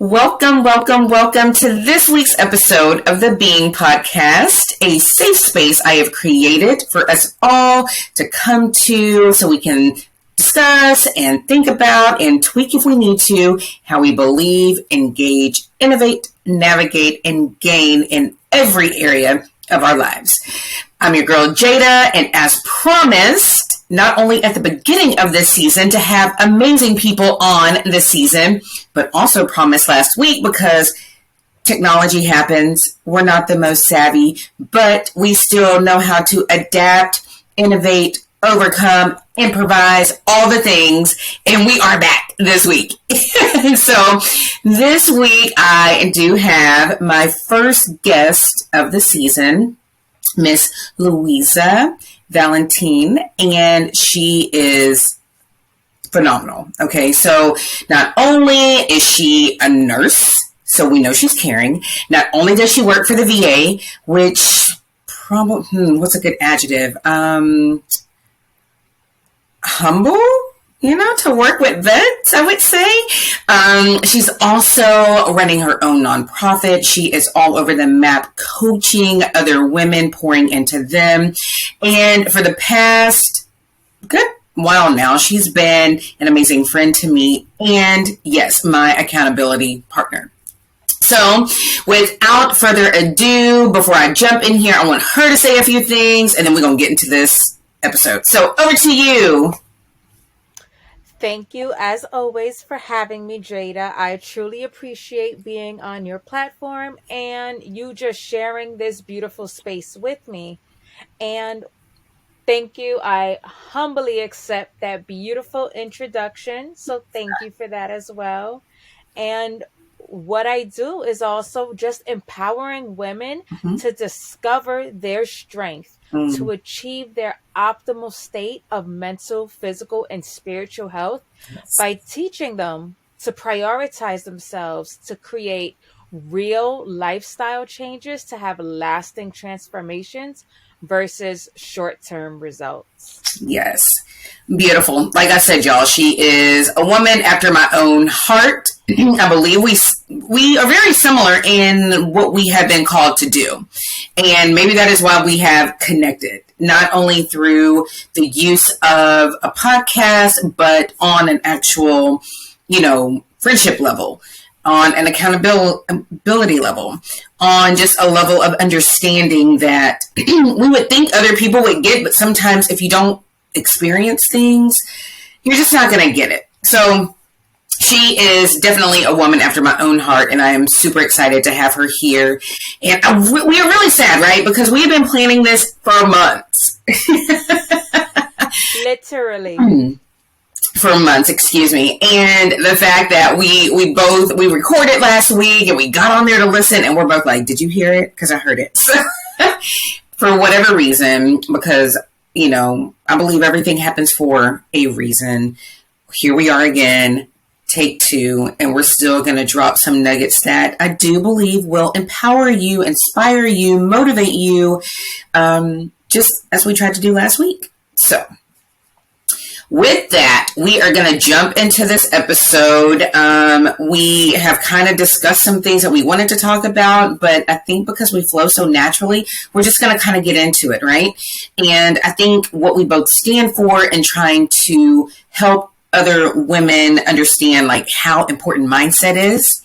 Welcome, welcome, welcome to this week's episode of the Being Podcast, a safe space I have created for us all to come to so we can discuss and think about and tweak if we need to how we believe, engage, innovate, navigate, and gain in every area of our lives. I'm your girl Jada, and as promised, not only at the beginning of this season to have amazing people on this season, but also promised last week because technology happens. We're not the most savvy, but we still know how to adapt, innovate, overcome, improvise, all the things. And we are back this week. So this week I do have my first guest of the season, Miss Louisa Valentin, and she is phenomenal. Okay, so not only is she a nurse, so we know she's caring, not only does she work for the VA, which probably, what's a good adjective? Humble, to work with vets, I would say. She's also running her own nonprofit. She is all over the map, coaching other women, pouring into them. And for the past good while now, she's been an amazing friend to me. And yes, my accountability partner. So without further ado, before I jump in here, I want her to say a few things, and then we're going to get into this episode. So over to you. Thank you, as always, for having me, Jada. I truly appreciate being on your platform and you just sharing this beautiful space with me. And thank you. I humbly accept that beautiful introduction. So thank you for that as well. And what I do is also just empowering women to discover their strength, to achieve their optimal state of mental, physical, and spiritual health by teaching them to prioritize themselves, to create real lifestyle changes, to have lasting transformations versus short-term results. Yes. Beautiful. Like I said, y'all, she is a woman after my own heart. I believe we are very similar in what we have been called to do. And maybe that is why we have connected, not only through the use of a podcast, but on an actual, friendship level, on an accountability level, on just a level of understanding that we would think other people would get, but sometimes if you don't experience things, you're just not going to get it. So she is definitely a woman after my own heart, and I am super excited to have her here. And we are really sad, right? Because we have been planning this for months. Literally. For months, excuse me. And the fact that we recorded last week and we got on there to listen, and we're both like, did you hear it? Because I heard it. So for whatever reason, because, I believe everything happens for a reason. Here we are again, take two, and we're still going to drop some nuggets that I do believe will empower you, inspire you, motivate you, just as we tried to do last week. So with that, we are going to jump into this episode. We have kind of discussed some things that we wanted to talk about, but I think because we flow so naturally, we're just going to kind of get into it, right? And I think what we both stand for in trying to help other women understand like how important mindset is,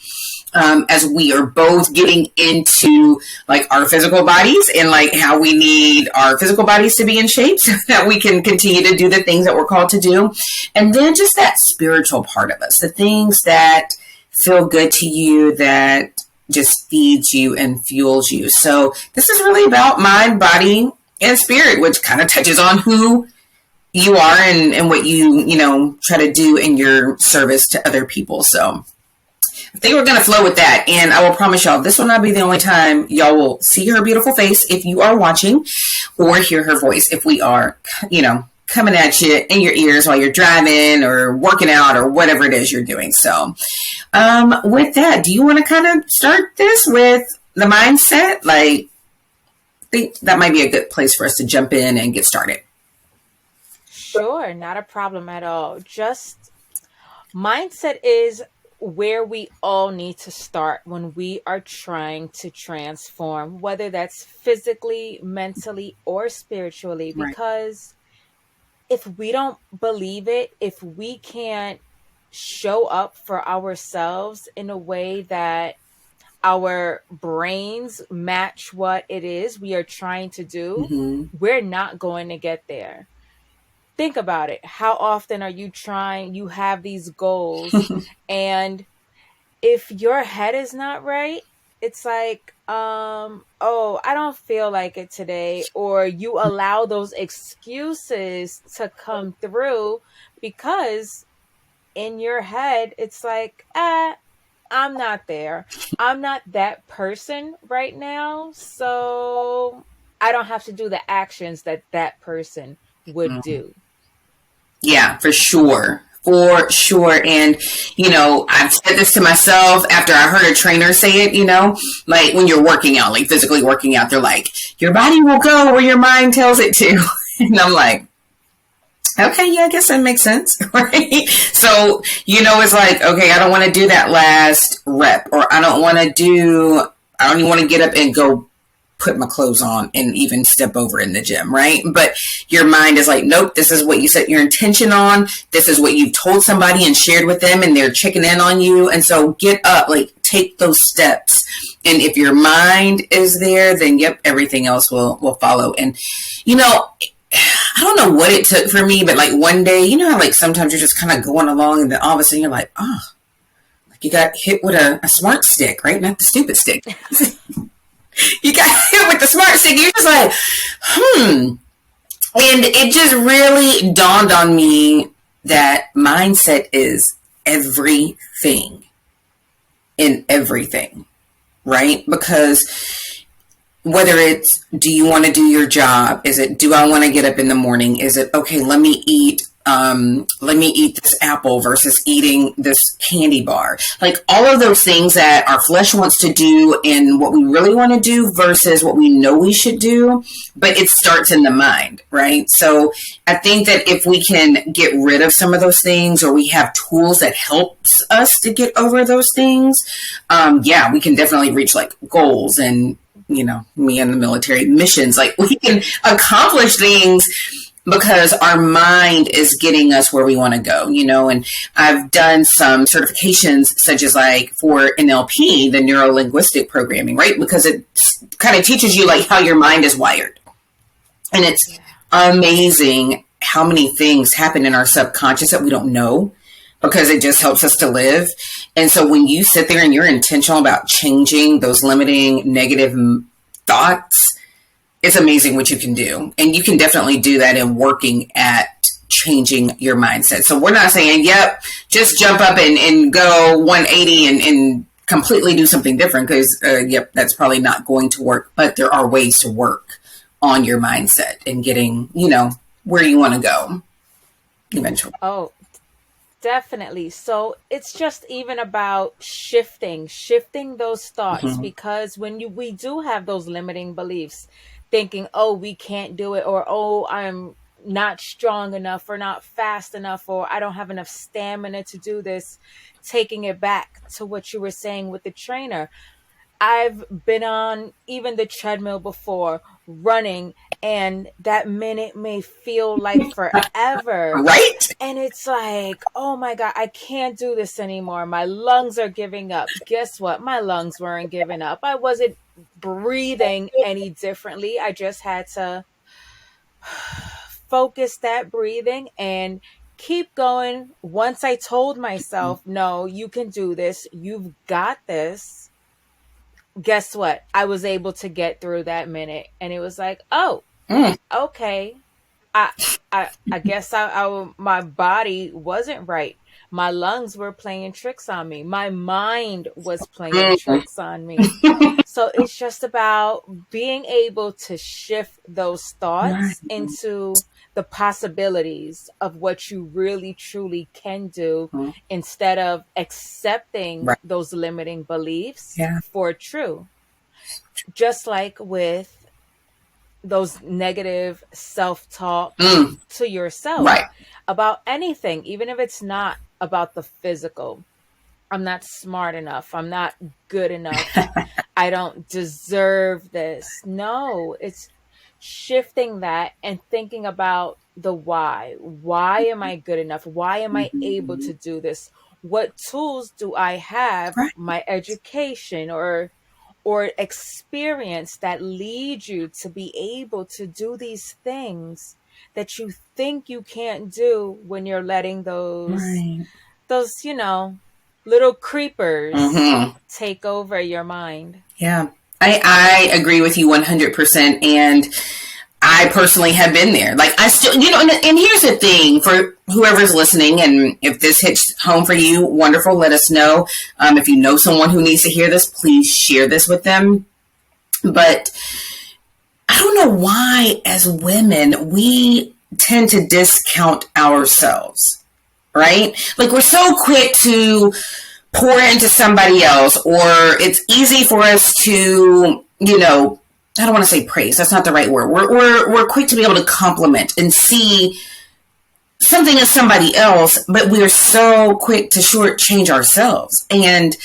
as we are both getting into like our physical bodies and like how we need our physical bodies to be in shape so that we can continue to do the things that we're called to do. And then just that spiritual part of us, the things that feel good to you, that just feeds you and fuels you. So this is really about mind, body, and spirit, which kind of touches on who you are and what you try to do in your service to other people. So I think we're going to flow with that. And I will promise y'all, this will not be the only time y'all will see her beautiful face if you are watching, or hear her voice if we are, coming at you in your ears while you're driving or working out or whatever it is you're doing. So with that, do you want to kind of start this with the mindset? Like, I think that might be a good place for us to jump in and get started. Sure, not a problem at all. Just mindset is where we all need to start when we are trying to transform, whether that's physically, mentally, or spiritually. Right. Because if we don't believe it, if we can't show up for ourselves in a way that our brains match what it is we are trying to do, Mm-hmm. we're not going to get there. Think about it. How often are you trying, you have these goals, and if your head is not right, it's like, oh, I don't feel like it today. Or you allow those excuses to come through because in your head, it's like, I'm not there. I'm not that person right now. So I don't have to do the actions that that person would do. Yeah, for sure. For sure. And, I've said this to myself after I heard a trainer say it, like when you're working out, like physically working out, they're like, your body will go where your mind tells it to. And I'm like, okay, yeah, I guess that makes sense. Right. So, it's like, okay, I don't want to do that last rep, or I don't even want to get up and go put my clothes on and even step over in the gym, right? But your mind is like, nope, this is what you set your intention on. This is what you've told somebody and shared with them, and they're checking in on you. And so get up, like take those steps. And if your mind is there, then yep, everything else will follow. And, I don't know what it took for me, but like one day, how like sometimes you're just kind of going along and then all of a sudden you're like, oh, like you got hit with a smart stick, right? Not the stupid stick. You got hit with the smart stick. You're just like, And it just really dawned on me that mindset is everything in everything, right? Because whether it's, do you want to do your job? Is it, do I want to get up in the morning? Is it, okay, let me eat this apple versus eating this candy bar. Like all of those things that our flesh wants to do and what we really want to do versus what we know we should do, but it starts in the mind, right? So I think that if we can get rid of some of those things, or we have tools that helps us to get over those things, yeah, we can definitely reach like goals and, me in the military missions, like we can accomplish things because our mind is getting us where we want to go, and I've done some certifications such as like for NLP, the neuro linguistic programming, right? Because it kind of teaches you like how your mind is wired. And it's amazing how many things happen in our subconscious that we don't know, because it just helps us to live. And so when you sit there and you're intentional about changing those limiting negative thoughts, it's amazing what you can do. And you can definitely do that in working at changing your mindset. So we're not saying, yep, just jump up and go 180 and completely do something different, because, yep, that's probably not going to work. But there are ways to work on your mindset and getting, where you want to go eventually. Oh, definitely. So it's just even about shifting those thoughts, because when we do have those limiting beliefs, thinking, oh, we can't do it, or oh, I'm not strong enough, or not fast enough, or I don't have enough stamina to do this. Taking it back to what you were saying with the trainer, I've been on even the treadmill before, running, and that minute may feel like forever. Right? And it's like, oh my God, I can't do this anymore. My lungs are giving up. Guess what? My lungs weren't giving up. I wasn't breathing any differently. I just had to focus that breathing and keep going. Once I told myself, no, you can do this. You've got this. Guess what? I was able to get through that minute. And it was like, oh, okay. I guess my body wasn't right. My lungs were playing tricks on me. My mind was playing tricks on me. So it's just about being able to shift those thoughts into the possibilities of what you really truly can do, instead of accepting those limiting beliefs for true. Just like with those negative self-talk to yourself about anything, even if it's not about the physical. I'm not smart enough. I'm not good enough. I don't deserve this. No, it's shifting that and thinking about the why. Why am I good enough? Why am I able Mhm. to do this? What tools do I have? Right. My education or experience that lead you to be able to do these things that you think you can't do when you're letting Right. those, little creepers Hmm. take over your mind. Yeah. I agree with you 100%. And I personally have been there. Like, I still, and here's the thing for whoever's listening, and if this hits home for you, wonderful, let us know. If you know someone who needs to hear this, please share this with them. But I don't know why, as women, we tend to discount ourselves, right? Like, we're so quick to pour into somebody else, or it's easy for us to, I don't want to say praise. That's not the right word. We're quick to be able to compliment and see something in somebody else, but we're so quick to shortchange ourselves. And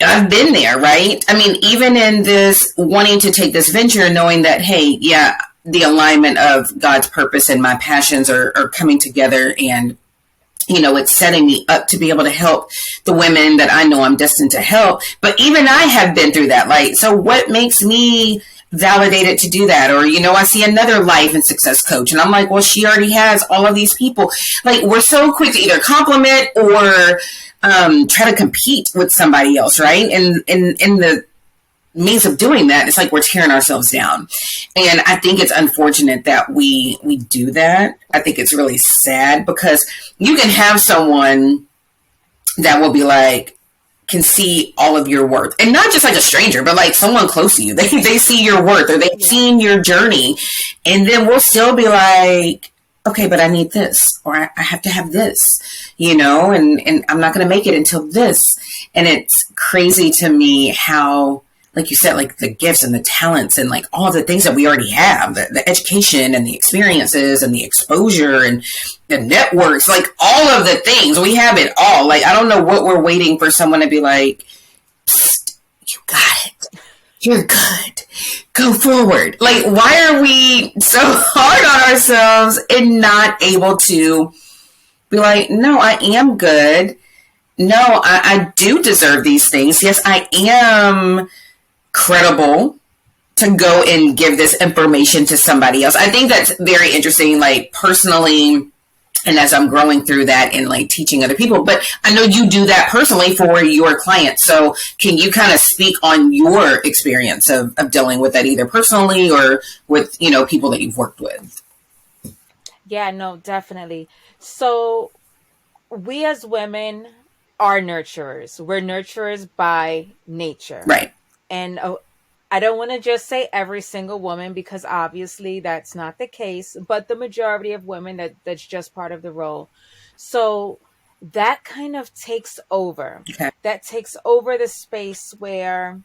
I've been there, right? I mean, even in this wanting to take this venture, knowing that, hey, yeah, the alignment of God's purpose and my passions are coming together, and it's setting me up to be able to help the women that I know I'm destined to help. But even I have been through that. Like, so what makes me validated to do that? Or, I see another life and success coach and I'm like, well, she already has all of these people. Like, we're so quick to either compliment or try to compete with somebody else, right? And in the means of doing that, it's like we're tearing ourselves down. And I think it's unfortunate that we do that. I think it's really sad because you can have someone that will be like, can see all of your worth, and not just like a stranger, but like someone close to you. They see your worth, or they've Yeah. seen your journey, and then we'll still be like, okay, but I need this, or I have to have this, and I'm not going to make it until this. And it's crazy to me how, like you said, like the gifts and the talents and like all the things that we already have, the education and the experiences and the exposure and the networks, like all of the things, we have it all. Like, I don't know what we're waiting for someone to be like, psst, you got it. You're good. Go forward. Like, why are we so hard on ourselves and not able to be like, no, I am good. No, I do deserve these things. Yes, I am credible to go and give this information to somebody else. I think that's very interesting, like personally, and as I'm growing through that and like teaching other people. But I know you do that personally for your clients. So can you kind of speak on your experience of dealing with that, either personally or with, people that you've worked with? Yeah, no, definitely. So we as women are nurturers. We're nurturers by nature. Right. And I don't want to just say every single woman because obviously that's not the case, but the majority of women that's just part of the role. So that kind of takes over. Okay. That takes over the space where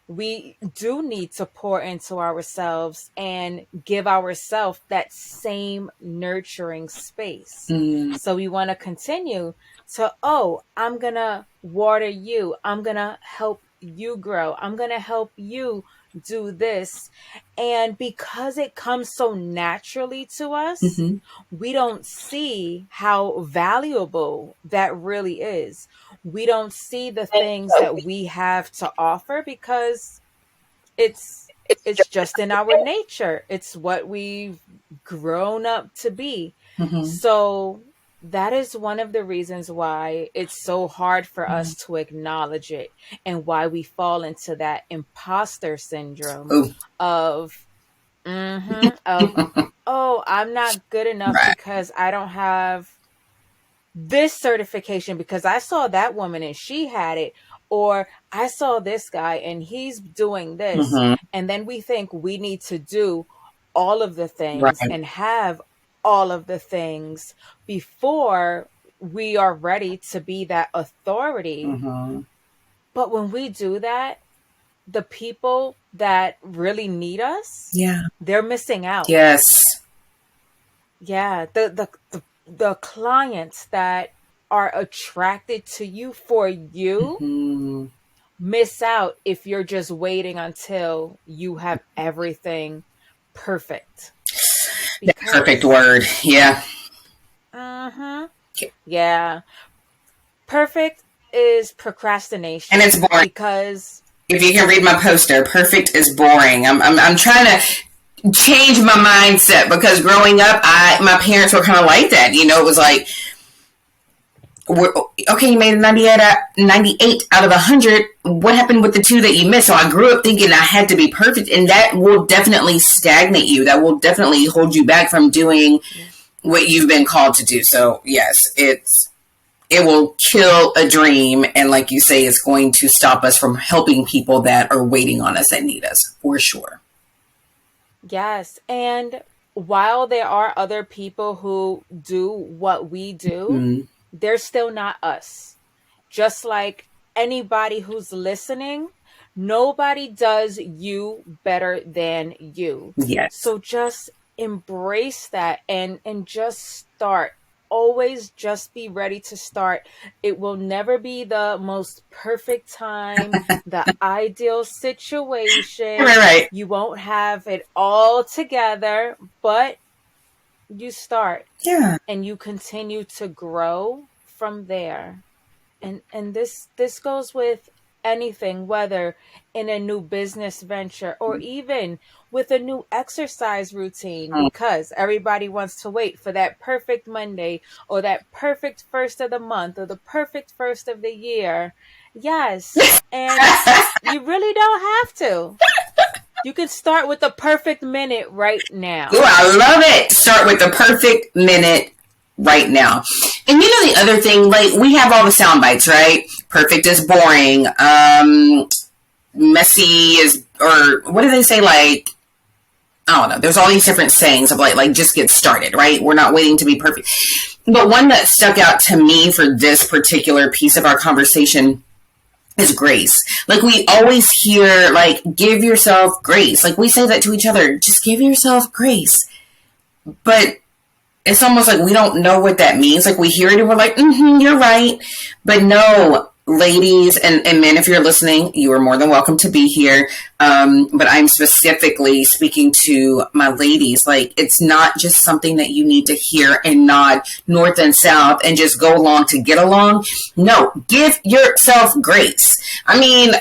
we do need to pour into ourselves and give ourselves that same nurturing space. Mm. So we want to continue to, oh, I'm going to water you. I'm going to help you grow. I'm going to help you do this. And because it comes so naturally to us, Mm-hmm. we don't see how valuable that really is. We don't see the things that we have to offer because it's it's just in our nature. It's what we've grown up to be. Mm-hmm. So that is one of the reasons why it's so hard for us to acknowledge it and why we fall into that imposter syndrome Oh, of of oh, I'm not good enough right. because I don't have this certification because I saw that woman and she had it, or I saw this guy and he's doing this. Mm-hmm. And then we think we need to do all of the things Right. and have all of the things before we are ready to be that authority. Mm-hmm. But when we do that, the people that really need us, Yeah. they're missing out. Yes. Yeah, the clients that are attracted to you for you miss out if you're just waiting until you have everything perfect. That perfect word. Yeah. Yeah. Perfect is procrastination. And it's boring. Because if you can read my poster, perfect is boring. I'm trying to change my mindset, because growing up, my parents were kind of like that. You know, it was like, okay, you made a 98 out of 100. What happened with the 2 that you missed? So I grew up thinking I had to be perfect, and that will definitely stagnate you. That will definitely hold you back from doing what you've been called to do. So yes, it will kill a dream, and like you say, it's going to stop us from helping people that are waiting on us, that need us, for sure. Yes, and while there are other people who do what we do, they're still not us. Just like anybody who's listening, nobody does you better than you. Yes. So just embrace that and just start. Always just be ready to start. It will never be the most perfect time, the ideal situation. Right. You won't have it all together, but you start. Yeah. And you continue to grow from there. And this goes with anything, whether in a new business venture or even with a new exercise routine, because everybody wants to wait for that perfect Monday or that perfect first of the month or the perfect first of the year. Yes. And you really don't have to. You can start with the perfect minute right now. Ooh, I love it. Start with the perfect minute right now. And you know, the other thing, like, we have all the sound bites, right? Perfect is boring. Messy is, or what do they say? Like, I don't know. There's all these different sayings of like just get started, right? We're not waiting to be perfect. But one that stuck out to me for this particular piece of our conversation is grace. Like, we always hear, like, give yourself grace. Like, we say that to each other, just give yourself grace. But it's almost like we don't know what that means. Like, we hear it and we're like, you're right. But no, ladies and men, if you're listening, you are more than welcome to be here. But I'm specifically speaking to my ladies. Like, it's not just something that you need to hear and nod north and south and just go along to get along. No, give yourself grace. I mean,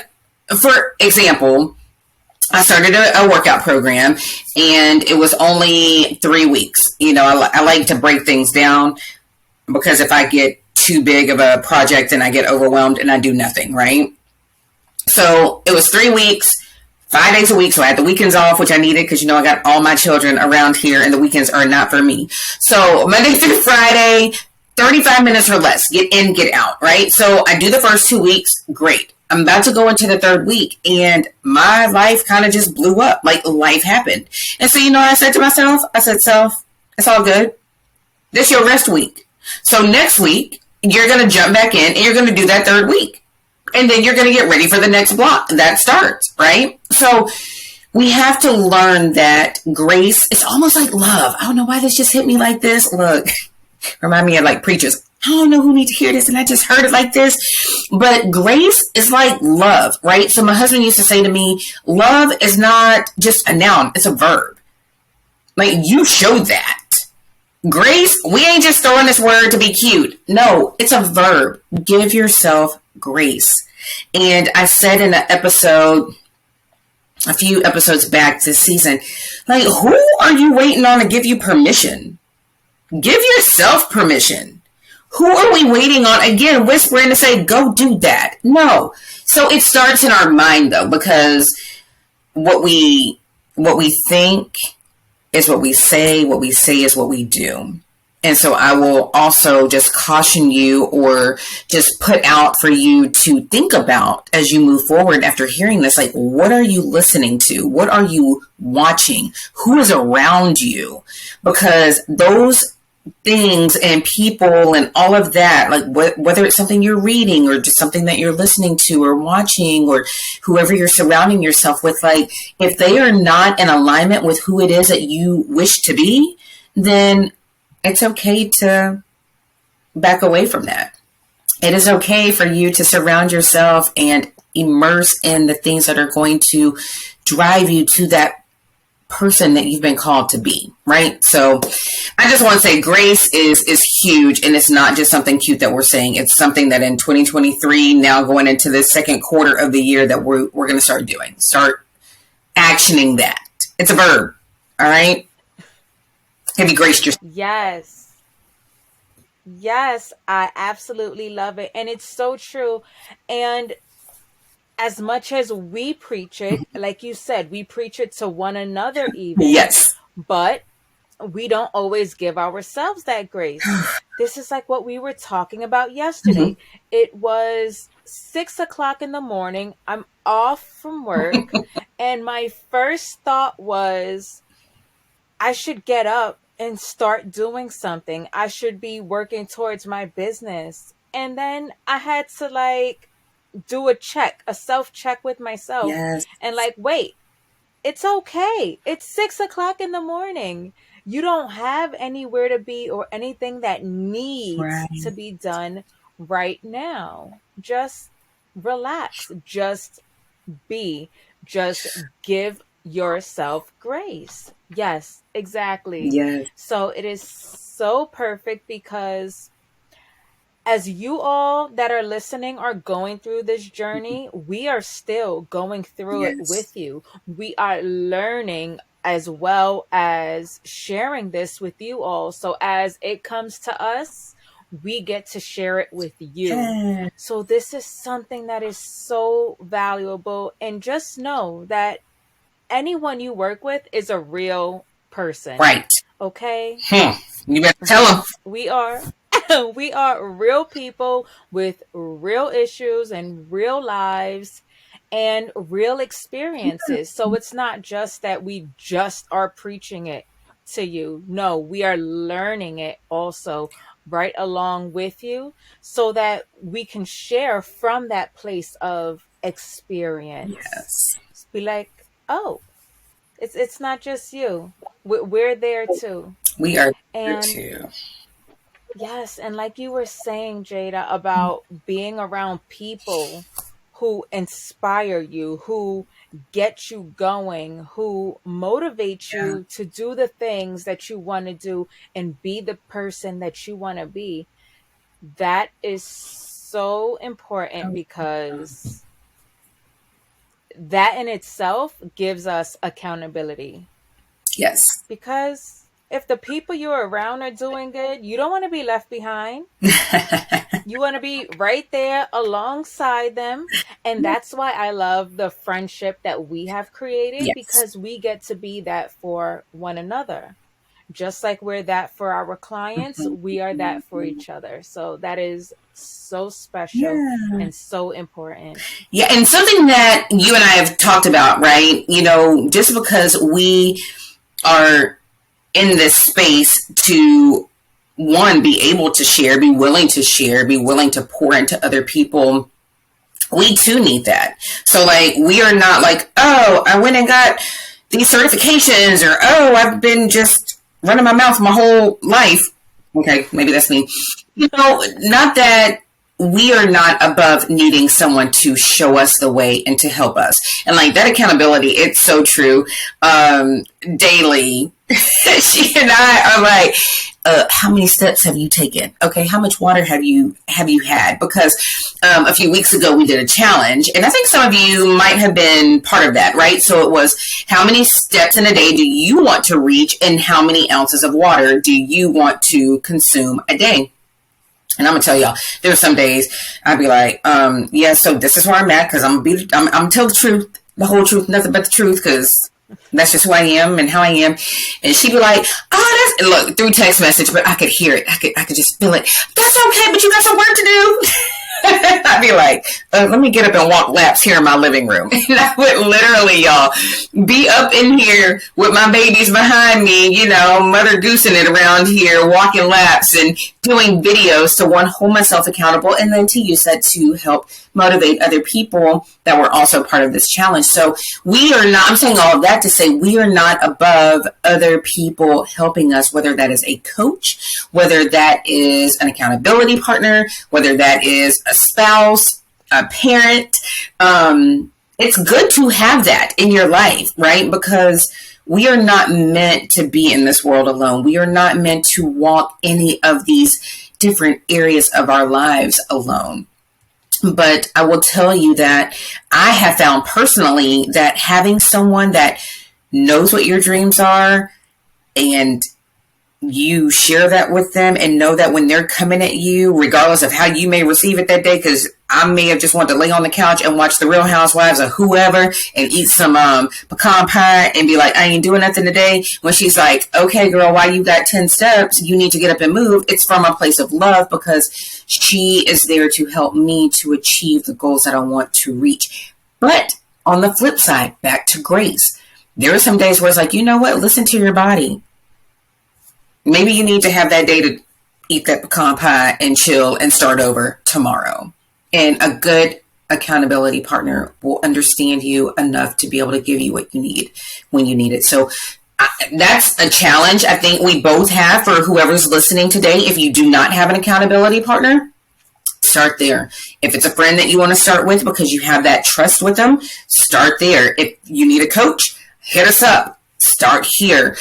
for example, I started a workout program, and it was only 3 weeks. You know, I like to break things down, because if I get too big of a project and I get overwhelmed and I do nothing, right? So it was 3 weeks, 5 days a week. So I had the weekends off, which I needed, because, you know, I got all my children around here and the weekends are not for me. So Monday through Friday, 35 minutes or less, get in, get out, right? So I do the first 2 weeks. Great. I'm about to go into the 3rd week, and my life kind of just blew up. Like, life happened. And so, you know what I said to myself? I said, self, it's all good. This your rest week. So next week, you're going to jump back in and you're going to do that 3rd week. And then you're going to get ready for the next block that starts, right? So we have to learn that grace is almost like love. I don't know why this just hit me like this. Look, remind me of like preachers. I don't know who needs to hear this, and I just heard it like this. But grace is like love, right? So my husband used to say to me, love is not just a noun, it's a verb. Like, you showed that. Grace, we ain't just throwing this word to be cute. No, it's a verb. Give yourself grace. And I said in an episode, a few episodes back this season, like, who are you waiting on to give you permission? Give yourself permission. Who are we waiting on? Again, whispering to say, go do that. No. So it starts in our mind, though, because what we think is what we say is what we do. And so I will also just caution you, or just put out for you to think about as you move forward after hearing this. Like, what are you listening to? What are you watching? Who is around you? Because those things and people and all of that, like whether it's something you're reading or just something that you're listening to or watching, or whoever you're surrounding yourself with, like, if they are not in alignment with who it is that you wish to be, then it's okay to back away from that. It is okay for you to surround yourself and immerse in the things that are going to drive you to that person that you've been called to be, right? So I just want to say grace is huge, and it's not just something cute that we're saying. It's something that in 2023, now going into the second quarter of the year, that we're going to start doing. Start actioning that. It's a verb, all right? Have you graced yourself? Yes. Yes, I absolutely love it. And it's so true. And as much as we preach it, like you said, we preach it to one another even. Yes. But we don't always give ourselves that grace. This is like what we were talking about yesterday. It was 6 o'clock in the morning. I'm off from work. And my first thought was, I should get up and start doing something. I should be working towards my business. And then I had to like do a self-check with myself. Yes. And like, wait, it's okay. It's 6 o'clock in the morning. You don't have anywhere to be or anything that needs to be done right now. Just relax. Just be. Just give yourself grace. Yes, exactly. Yes. So it is so perfect because as you all that are listening are going through this journey, we are still going through it with you. We are learning as well as sharing this with you all. So as it comes to us, we get to share it with you. Yes. So this is something that is so valuable. And just know that anyone you work with is a real person. Right. Okay? You better tell them. We are real people with real issues and real lives and real experiences. So it's not just that we just are preaching it to you. No, we are learning it also right along with you so that we can share from that place of experience. Yes. Be like, oh, it's not just you. We're there too. We are there too. Yes, and like you were saying, Jada, about being around people who inspire you, who get you going, who motivate you to do the things that you want to do and be the person that you want to be. That is so important because that in itself gives us accountability. Yes. Because if the people you're around are doing good, you don't want to be left behind. You want to be right there alongside them. And that's why I love the friendship that we have created, because we get to be that for one another. Just like we're that for our clients, we are that for each other. So that is so special and so important. Yeah, and something that you and I have talked about, right? You know, just because we are in this space to, one, be able to share, be willing to share, be willing to pour into other people, we too need that. So like, we are not like, oh, I went and got these certifications, or oh, I've been just running my mouth my whole life. Okay, maybe that's me. You know, not that we are not above needing someone to show us the way and to help us. And like that accountability, it's so true. Daily, she and I are like, how many steps have you taken? Okay, how much water have you had? Because a few weeks ago we did a challenge, and I think some of you might have been part of that, right? So it was, how many steps in a day do you want to reach, and how many ounces of water do you want to consume a day? And I'm gonna tell y'all, there were some days I'd be like, yeah, so this is where I'm at, because I'm tell the truth, the whole truth, nothing but the truth, because that's just who I am and how I am. And she'd be like, oh, that's, look, through text message, but I could hear it. I could just feel it. That's okay, but you got some work to do. I'd be like, let me get up and walk laps here in my living room. And I would literally, y'all, be up in here with my babies behind me, you know, mother goosing it around here, walking laps and doing videos to, one, hold myself accountable, and then to use that to help motivate other people that were also part of this challenge. So we are not, I'm saying all of that to say we are not above other people helping us, whether that is a coach, whether that is an accountability partner, whether that is a spouse, a parent. It's good to have that in your life, right? Because we are not meant to be in this world alone. We are not meant to walk any of these different areas of our lives alone. But I will tell you that I have found personally that having someone that knows what your dreams are and you share that with them and know that when they're coming at you, regardless of how you may receive it that day, because I may have just wanted to lay on the couch and watch the Real Housewives or whoever and eat some pecan pie and be like, I ain't doing nothing today. When she's like, okay, girl, why you got 10 steps? You need to get up and move. It's from a place of love because she is there to help me to achieve the goals that I want to reach. But on the flip side, back to grace. There are some days where it's like, you know what? Listen to your body. Maybe you need to have that day to eat that pecan pie and chill and start over tomorrow. And a good accountability partner will understand you enough to be able to give you what you need when you need it. So that's a challenge I think we both have for whoever's listening today. If you do not have an accountability partner, start there. If it's a friend that you want to start with because you have that trust with them, start there. If you need a coach, hit us up. Start here.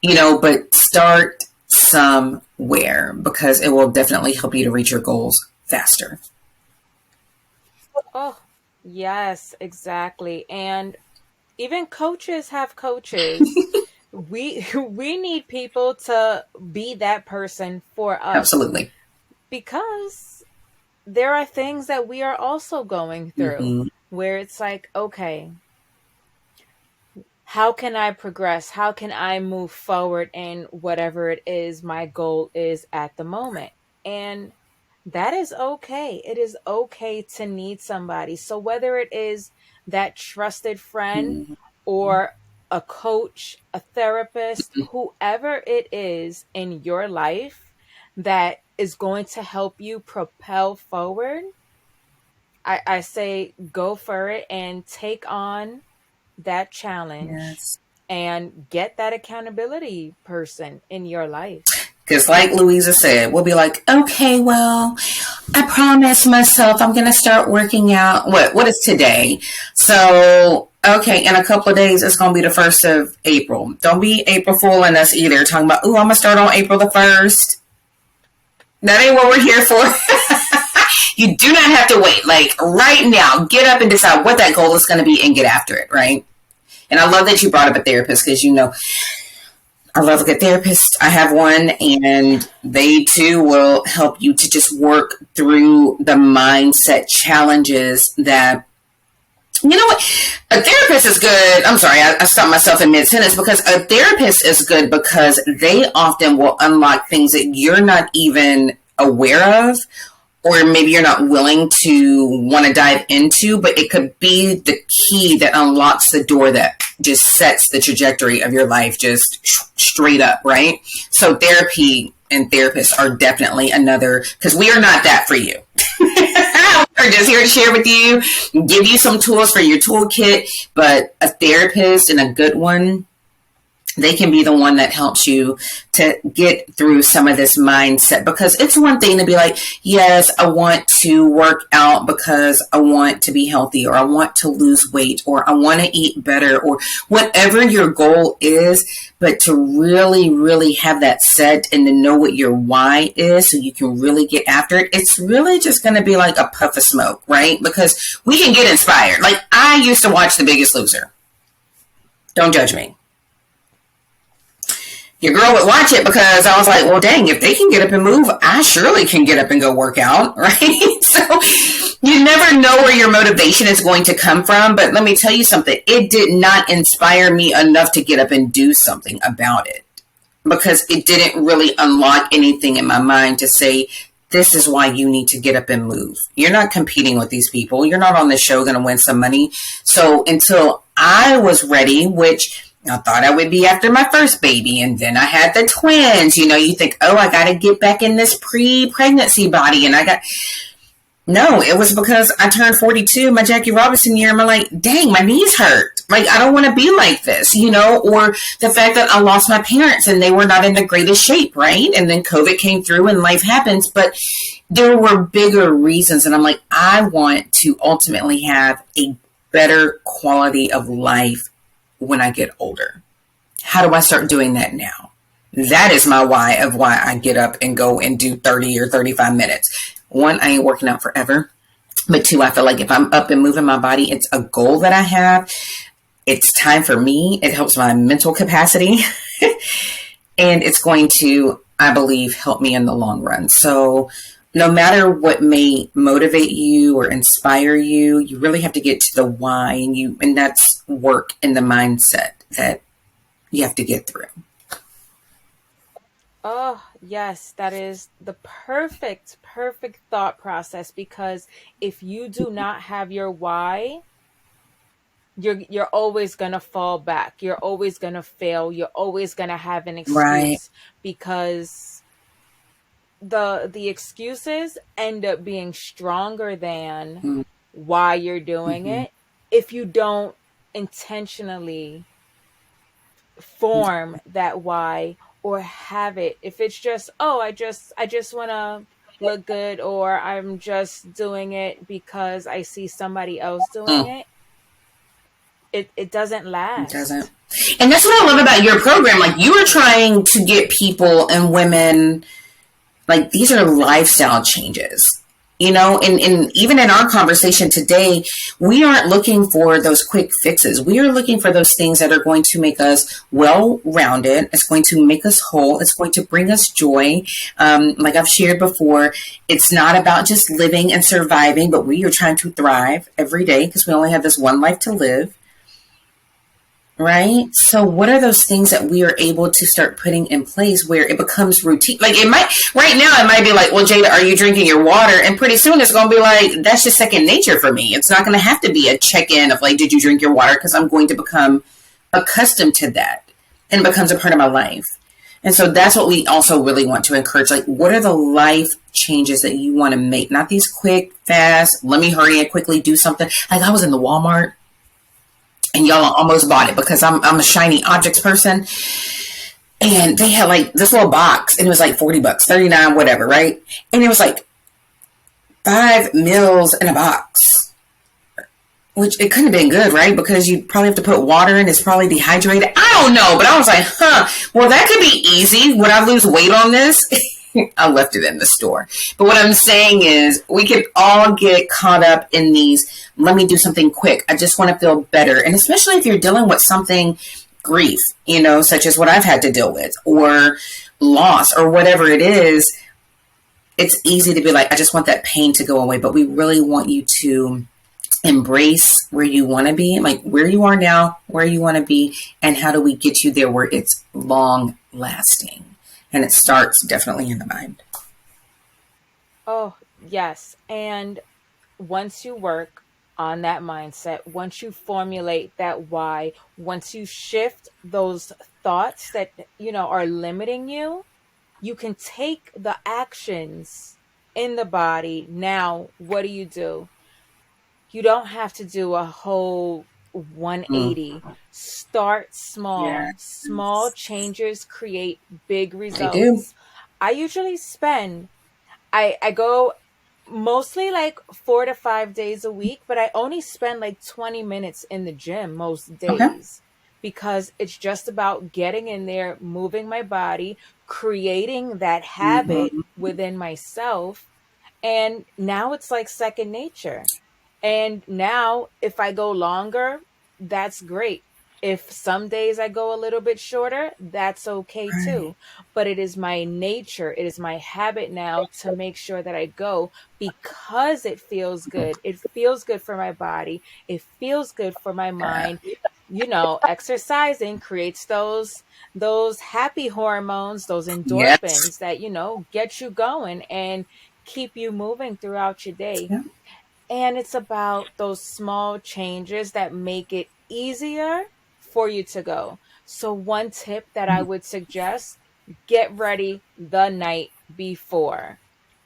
But start somewhere because it will definitely help you to reach your goals faster. Oh, yes, exactly. And even coaches have coaches. we need people to be that person for us. Absolutely. Because there are things that we are also going through where it's like, okay, how can I progress? How can I move forward in whatever it is my goal is at the moment? And that is okay. It is okay to need somebody. So whether it is that trusted friend or a coach, a therapist, whoever it is in your life that is going to help you propel forward, I say go for it and take on that challenge and get that accountability person in your life. Because like Louisa said, we'll be like, okay, well, I promised myself I'm going to start working out. What is today? So, okay, in a couple of days, it's going to be the 1st of April. Don't be April fooling us either. Talking about, I'm going to start on April the 1st. That ain't what we're here for. You do not have to wait. Like right now, get up and decide what that goal is going to be and get after it, right? And I love that you brought up a therapist because, I love a good therapist. I have one, and they too will help you to just work through the mindset challenges that, you know what? A therapist is good. I'm sorry, I stopped myself in mid-sentence because a therapist is good because they often will unlock things that you're not even aware of, or maybe you're not willing to want to dive into, but it could be the key that unlocks the door that just sets the trajectory of your life just straight up, right? So therapy and therapists are definitely another, because we are not that for you. We're just here to share with you, give you some tools for your toolkit, but a therapist and a good one, they can be the one that helps you to get through some of this mindset, because it's one thing to be like, yes, I want to work out because I want to be healthy, or I want to lose weight, or I want to eat better, or whatever your goal is. But to really, really have that set and to know what your why is so you can really get after it, it's really just going to be like a puff of smoke, right? Because we can get inspired. Like I used to watch The Biggest Loser. Don't judge me. Your girl would watch it because I was like, well, dang, if they can get up and move, I surely can get up and go work out, right? So you never know where your motivation is going to come from. But let me tell you something. It did not inspire me enough to get up and do something about it, because it didn't really unlock anything in my mind to say, this is why you need to get up and move. You're not competing with these people. You're not on the show going to win some money. So until I was ready, which I thought I would be after my first baby, and then I had the twins. You think, oh, I got to get back in this pre-pregnancy body, and No, it was because I turned 42 my Jackie Robinson year. And I'm like, dang, my knees hurt. Like, I don't want to be like this, or the fact that I lost my parents and they were not in the greatest shape, right? And then COVID came through and life happens. But there were bigger reasons. And I'm like, I want to ultimately have a better quality of life when I get older. How do I start doing that now? That is my why of why I get up and go and do 30 or 35 minutes. One, I ain't working out forever. But two, I feel like if I'm up and moving my body, it's a goal that I have. It's time for me. It helps my mental capacity. And it's going to, I believe, help me in the long run. So no matter what may motivate you or inspire you, you really have to get to the why, and that's work in the mindset that you have to get through. Oh, yes, that is the perfect thought process, because if you do not have your why, you're always going to fall back. You're always going to fail. You're always going to have an Right. excuse, because the excuses end up being stronger than why you're doing Mm-hmm. it if you don't intentionally form that why, or have it. If it's just, oh, I just want to look good, or I'm just doing it because I see somebody else doing Mm, it doesn't it doesn't. last. And that's what I love about your program. Like, you are trying to get people and women, like, these are lifestyle changes. And even in our conversation today, we aren't looking for those quick fixes. We are looking for those things that are going to make us well rounded. It's going to make us whole. It's going to bring us joy. Like I've shared before, it's not about just living and surviving, but we are trying to thrive every day because we only have this one life to live. Right. So what are those things that we are able to start putting in place where it becomes routine? Like, it might, right now, it might be like, well, Jada, are you drinking your water? And pretty soon it's going to be like, that's just second nature for me. It's not going to have to be a check in of like, did you drink your water? Because I'm going to become accustomed to that, and it becomes a part of my life. And so that's what we also really want to encourage. Like, what are the life changes that you want to make? Not these quick, fast, let me hurry and quickly do something. Like, I was in the Walmart and y'all almost bought it because I'm a shiny objects person. And they had like this little box, and it was like $40, 39, whatever, right? And it was like 5 meals in a box, which it couldn't have been good, right? Because you probably have to put water in. It's probably dehydrated. I don't know, but I was like, well, that could be easy. Would I lose weight on this? I left it in the store. But what I'm saying is, we could all get caught up in these, let me do something quick. I just want to feel better. And especially if you're dealing with something, grief, such as what I've had to deal with, or loss, or whatever it is, it's easy to be like, I just want that pain to go away. But we really want you to embrace where you want to be, like where you are now, where you want to be, and how do we get you there where it's long lasting. And it starts definitely in the mind. Oh, yes. And once you work on that mindset, once you formulate that why, once you shift those thoughts that, are limiting you, you can take the actions in the body. Now, what do? You don't have to do a whole Mm. 180. Start small. Yeah, Small changes create big they do. results. I usually spend, I go mostly like 4 to 5 days a week, but I only spend like 20 minutes in the gym most Okay. days, because it's just about getting in there, moving my body, creating that habit Mm-hmm. within myself. And now it's like second nature. And now, if I go longer, that's great. If some days I go a little bit shorter, that's okay Right. too. But it is my nature, it is my habit now to make sure that I go, because it feels good. It feels good for my body, it feels good for my Yeah. mind. Exercising creates those happy hormones, those Yes. endorphins that, get you going and keep you moving throughout your day. Yeah. And it's about those small changes that make it easier for you to go. So, one tip that I would suggest: get ready the night before.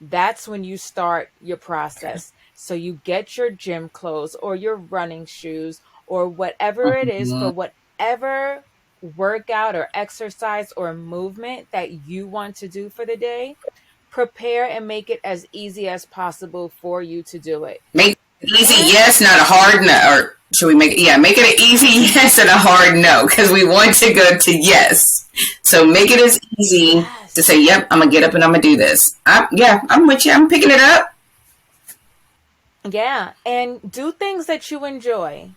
that's when you start your process. So you get your gym clothes or your running shoes or whatever it is for Mhm. whatever workout or exercise or movement that you want to do for the day. Prepare and make it as easy as possible for you to do it. Make it easy And yes, not a hard no. Or should we make it? Yeah, make it an easy yes and a hard no because we want to go to yes. So make it as easy to yes, say, "Yep, I'm gonna get up and I'm gonna do this." Yeah, I'm with you. I'm picking it up. yeah, and do things that you enjoy.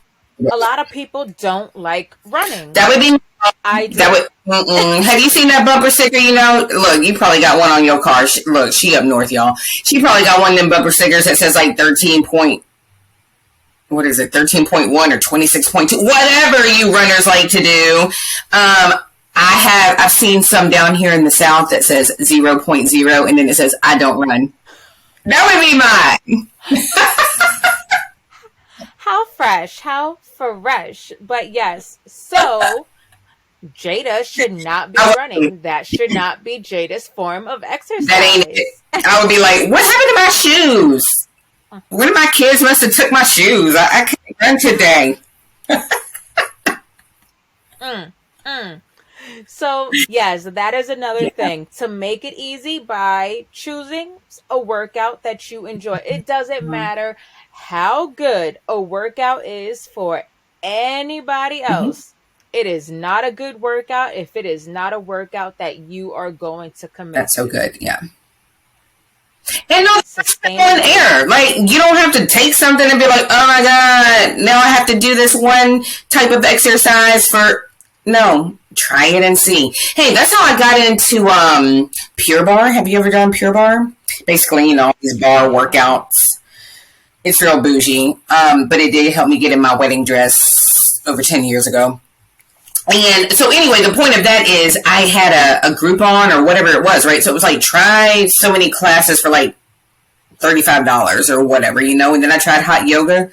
A lot of people don't like running. That would be. I That do. would. Have you seen that bumper sticker? You know, look, you probably got one on your car. Look, she up north, y'all. She probably got one of them bumper stickers that says like 13 point. What is it? 13.1 or 26.2, whatever you runners like to do. I've seen some down here in the South that says 0.0 and then it says, I don't run. That would be mine. How fresh, how fresh. But yes, so Jada should not be running. That should not be Jada's form of That ain't it. exercise. I would be like, what happened to my shoes? One of my kids must have took my shoes. I can't run today. Mm, mm. So, yes, that is another Yeah. thing. To make it easy by choosing a workout that you enjoy. It doesn't matter how good a workout is for anybody Mm-hmm. else. It is not a good workout if it is not a workout that you are going to commit That's so to. good. Yeah. And no, that's on Sustainability. air. Like, you don't have to take something and be like, oh my God, now I have to do this one type of exercise for. No, try it and see. Hey, that's how I got into Pure Bar. Have you ever done Pure Bar? Basically, these bar No. workouts. It's real bougie, but it did help me get in my wedding dress over 10 years ago. And so anyway, the point of that is I had a Groupon or whatever it was, right? So it was like try so many classes for like $35 or whatever, and then I tried hot yoga.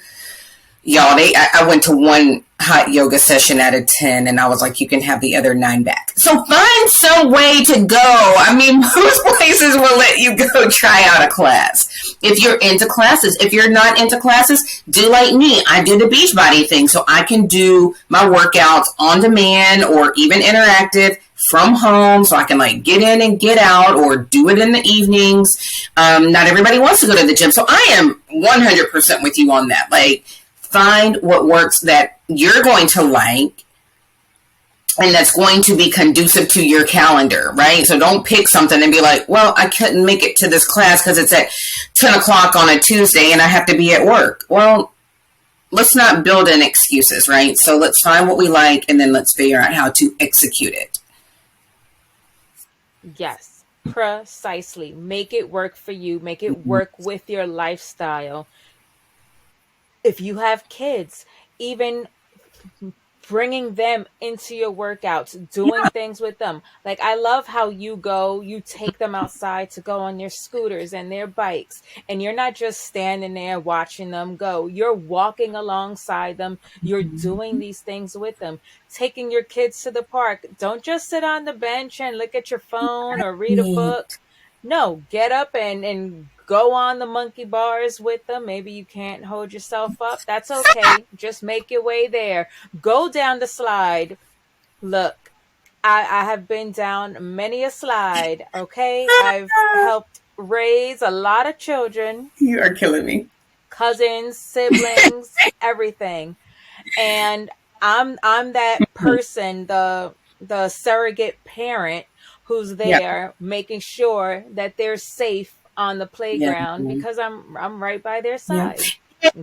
Y'all, I went to one hot yoga session out of 10 and I was like, you can have the other 9 back. So find some way to go. I mean, most places will let you go try out a class. If you're into classes, if you're not into classes, do like me. I do the Beachbody thing so I can do my workouts on demand or even interactive from home so I can like get in and get out or do it in the evenings. Not everybody wants to go to the gym. So I am 100% with you on that. Like, find what works that you're going to like and that's going to be conducive to your calendar, right? So don't pick something and be like, well, I couldn't make it to this class because it's at 10 o'clock on a Tuesday and I have to be at work. Well, let's not build in excuses, right? So let's find what we like and then let's figure out how to execute it. Yes, precisely. Make it work for you, make it Mm-hmm. work with your lifestyle. If you have kids, even bringing them into your workouts, doing Yeah. things with them. Like, I love how you take them outside to go on their scooters and their bikes, and you're not just standing there watching them go. You're walking alongside them, you're doing these things with them, taking your kids to the park. Don't just sit on the bench and look at your phone or read a book. No, get up and go on the monkey bars with them. Maybe you can't hold yourself up. That's okay. Just make your way there. Go down the slide. Look, I have been down many a slide. Okay. I've helped raise a lot of children, You are killing me. cousins, siblings, everything. And I'm that person, the surrogate parent who's Yeah. there making sure that they're safe on the Yeah. playground because I'm right by their Yeah. side,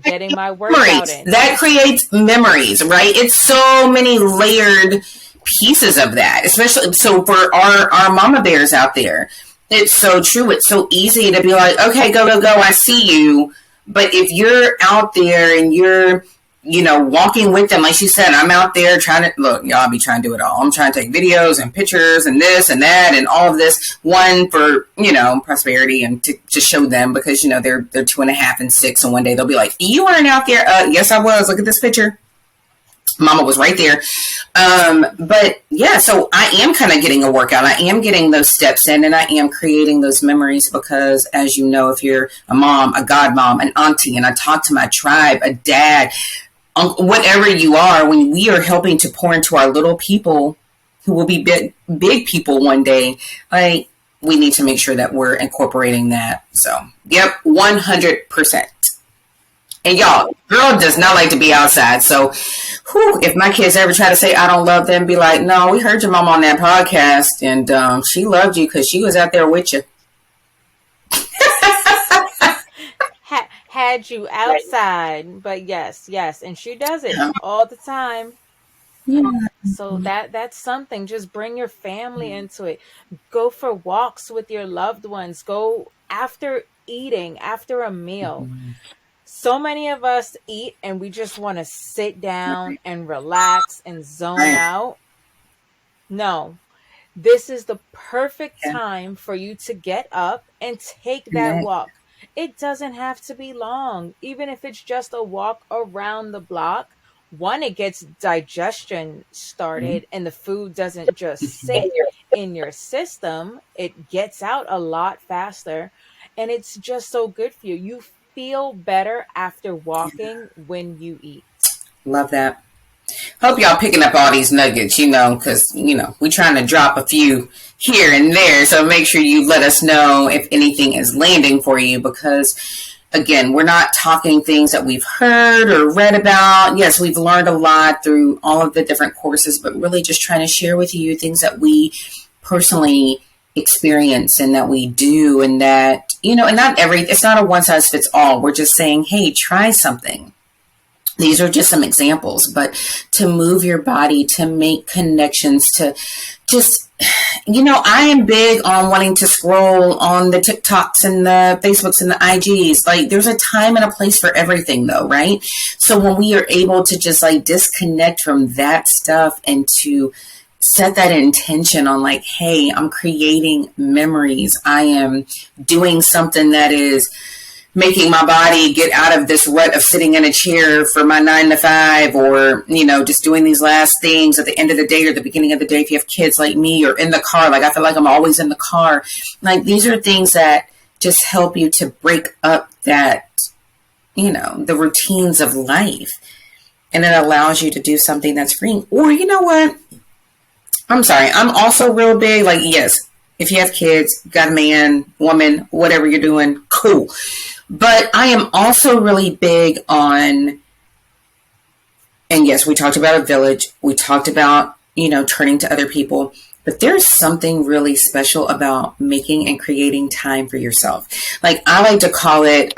getting my workout Memories. in. That creates memories, right? It's so many layered pieces of that, especially so for our mama bears out there. It's so true. It's so easy to be like, okay, go, go, go. I see you. But if you're out there and you're, walking with them, like she said, I'm out there trying to look, y'all, I'll be trying to do it all. I'm trying to take videos and pictures and this and that and all of this. One for, prosperity and to show them because, they're 2.5 and 6. And one day they'll be like, you weren't out there. Yes, I was. Look at this picture. Mama was right there. But yeah, so I am kind of getting a workout. I am getting those steps in, and I am creating those memories because, as you know, if you're a mom, a godmom, an auntie, and I talk to my tribe, a dad, whatever you are, when we are helping to pour into our little people who will be big people one day, like, we need to make sure that we're incorporating that. So, yep, 100%. And y'all, girl does not like to be outside. So if my kids ever try to say I don't love them, be like, no, we heard your mom on that podcast, and she loved you because she was out there with you. Had you outside, but yes, and she does it all the time. Yeah. So that's something. Just bring your family into it. Go for walks with your loved ones. Go after eating, after a meal. So many of us eat and we just want to sit down and relax and zone out. No, this is the perfect time for you to get up and take that walk. It doesn't have to be long. Even if it's just a walk around the block, one, it gets digestion started and the food doesn't just sit in your system. It gets out a lot faster and it's just so good for you. You feel better after walking when you eat. Love that. Hope y'all picking up all these nuggets, because, we're trying to drop a few here and there. So make sure you let us know if anything is landing for you, because, again, we're not talking things that we've heard or read about. Yes, we've learned a lot through all of the different courses, but really just trying to share with you things that we personally experience and that we do, and that, and it's not a one size fits all. We're just saying, hey, try something. These are just some examples, but to move your body, to make connections, to just, I am big on wanting to scroll on the TikToks and the Facebooks and the IGs. Like, there's a time and a place for everything though, right? So when we are able to just disconnect from that stuff and to set that intention on hey, I'm creating memories. I am doing something that is making my body get out of this rut of sitting in a chair for my 9 to 5, or, just doing these last things at the end of the day or the beginning of the day. If you have kids like me, or in the car, I feel like I'm always in the car. These are things that just help you to break up that, the routines of life. And it allows you to do something that's freeing. Or, you know what? I'm sorry. I'm also real big. Yes, if you have kids, got a man, woman, whatever you're doing, cool. But I am also really big on, and yes, we talked about a village. We talked about, turning to other people. But there's something really special about making and creating time for yourself. I like to call it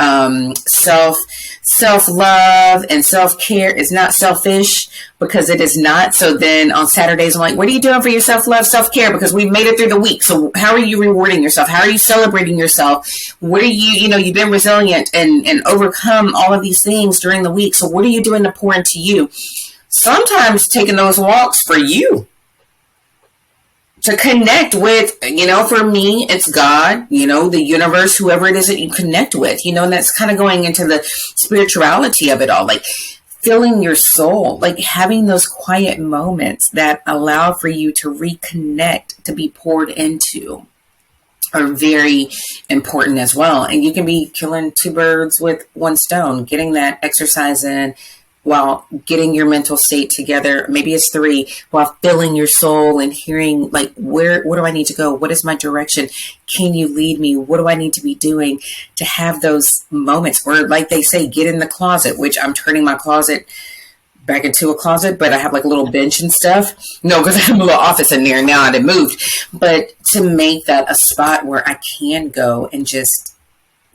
self-love and self-care. Is not selfish, because it is not. So then on Saturdays, I'm like, what are you doing for your self-love, self-care? Because we've made it through the week. So how are you rewarding yourself? How are you celebrating yourself? What are you've been resilient and overcome all of these things during the week. So what are you doing to pour into you? Sometimes taking those walks for you, to connect with, for me, it's God, the universe, whoever it is that you connect with, and that's kind of going into the spirituality of it all, filling your soul, having those quiet moments that allow for you to reconnect, to be poured into, are very important as well. And you can be killing two birds with one stone, getting that exercise in, while getting your mental state together. Maybe it's 3, while filling your soul and hearing where do I need to go? What is my direction? Can you lead me? What do I need to be doing? To have those moments where, they say, get in the closet, which I'm turning my closet back into a closet, but I have a little bench and stuff. No, because I have a little office in there now and it moved. But to make that a spot where I can go and just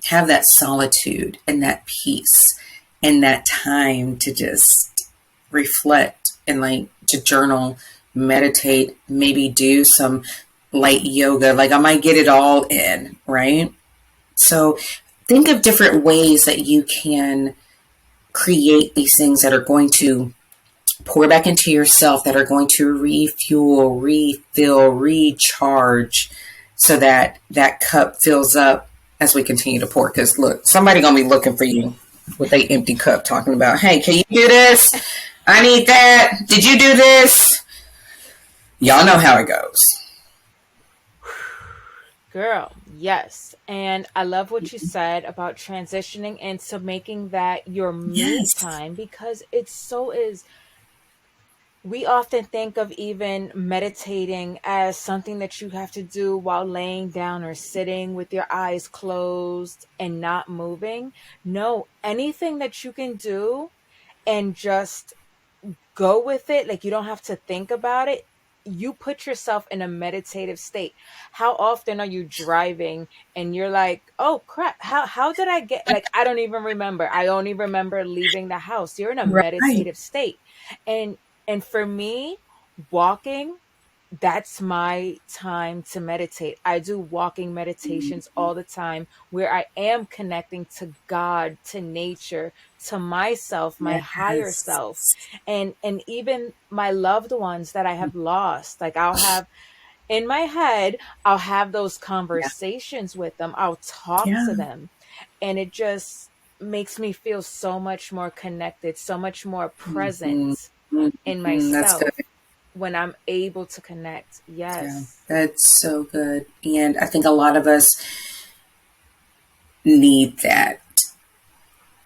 have that solitude and that peace and that time to just reflect and to journal, meditate, maybe do some light yoga. I might get it all in, right? So think of different ways that you can create these things that are going to pour back into yourself, that are going to refuel, refill, recharge, so that that cup fills up as we continue to pour. Because look, somebody going to be looking for you with an empty cup talking about, hey, can you do this? I need that. Did you do this? Y'all know how it goes. Girl, yes. And I love what you said about transitioning into making that your me Yes. time because it so is. We often think of even meditating as something that you have to do while laying down or sitting with your eyes closed and not moving. No, anything that you can do and just go with it, like you don't have to think about it. You put yourself in a meditative state. How often are you driving and you're like, "Oh crap, how did I get like I don't even remember. I only remember leaving the house." You're in a Right. meditative state. And and for me, walking, that's my time to meditate. I do walking meditations all the time where I am connecting to God, to nature, to myself, my higher Yes. self, and even my loved ones that I have lost. Like I'll have in my head, I'll have those Yeah. conversations with them. I'll talk Yeah. to them, and it just makes me feel so much more connected, so much more Mm-hmm. present in That's good. myself when I'm able to connect. Yeah. Yes. That's so good. And I think a lot of us need that.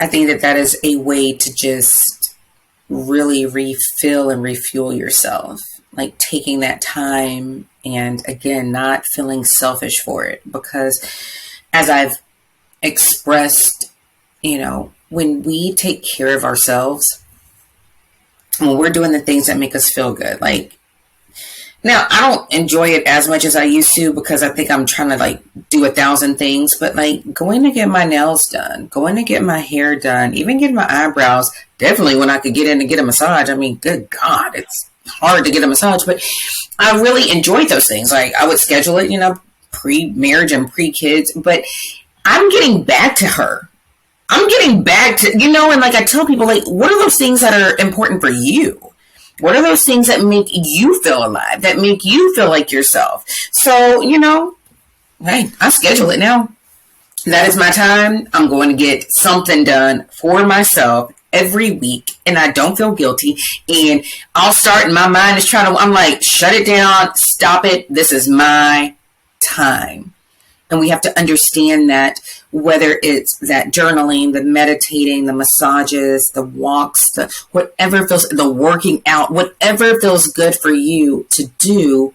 I think that that is a way to just really refill and refuel yourself. Like taking that time and again, not feeling selfish for it. Because as I've expressed, when we take care of ourselves, when we're doing the things that make us feel good, like now I don't enjoy it as much as I used to because I think I'm trying to like do 1,000 things, but like going to get my nails done, going to get my hair done, even getting my eyebrows, definitely when I could get in and get a massage. I mean, good God, it's hard to get a massage, but I really enjoyed those things. Like I would schedule it, pre-marriage and pre-kids, but I'm getting back to her. I'm getting back to, and like I tell people, like, what are those things that are important for you? What are those things that make you feel alive, that make you feel like yourself? So, hey, I schedule it now. That is my time. I'm going to get something done for myself every week and I don't feel guilty. And I'll start and my mind is trying to, I'm like, shut it down, stop it. This is my time. And we have to understand that whether it's that journaling, the meditating, the massages, the walks, the working out, whatever feels good for you to do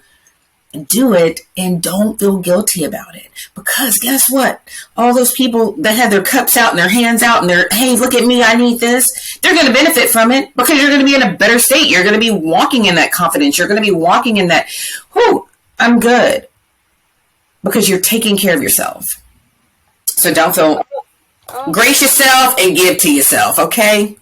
it and don't feel guilty about it. Because guess what? All those people that have their cups out and their hands out and they're, hey, look at me, I need this. They're going to benefit from it because you're going to be in a better state. You're going to be walking in that confidence. You're going to be walking in that, whoo, I'm good. Because you're taking care of yourself. So don't feel, Oh, grace yourself and give to yourself, okay?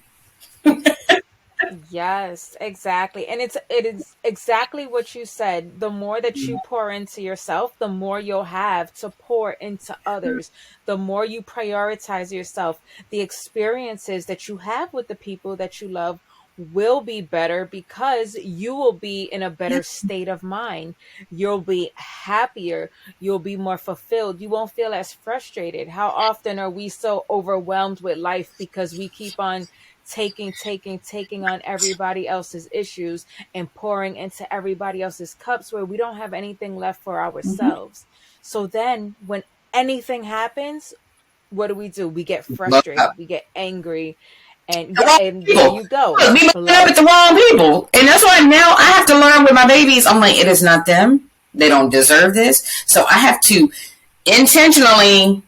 yes, exactly. And it is exactly what you said. The more that you pour into yourself, the more you'll have to pour into others. The more you prioritize yourself, the experiences that you have with the people that you love will be better because you will be in a Yeah. better state of mind. You'll be happier. You'll be more fulfilled. You won't feel as frustrated. How often are we so overwhelmed with life because we keep on taking on everybody else's issues and pouring into everybody else's cups where we don't have anything left for Mm-hmm. ourselves. So then when anything happens, what do? We get Love that. frustrated, we get angry, and The yeah, wrong and there people. you go. Look, we line up Blood. with the wrong people. And that's why now I have to learn with my babies. I'm like, it is not them. They don't deserve this. So I have to intentionally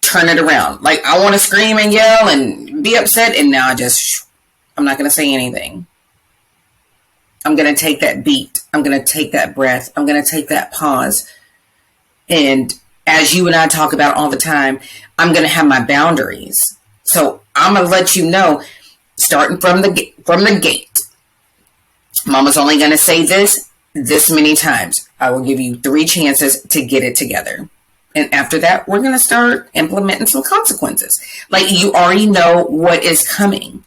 turn it around. Like I want to scream and yell and be upset. And now I'm not going to say anything. I'm going to take that beat. I'm going to take that breath. I'm going to take that pause. And as you and I talk about all the time, I'm going to have my boundaries. So I'm going to let you know, starting from the gate. Mama's only going to say this many times. I will give you 3 chances to get it together. And after that, we're going to start implementing some consequences. Like you already know what is coming.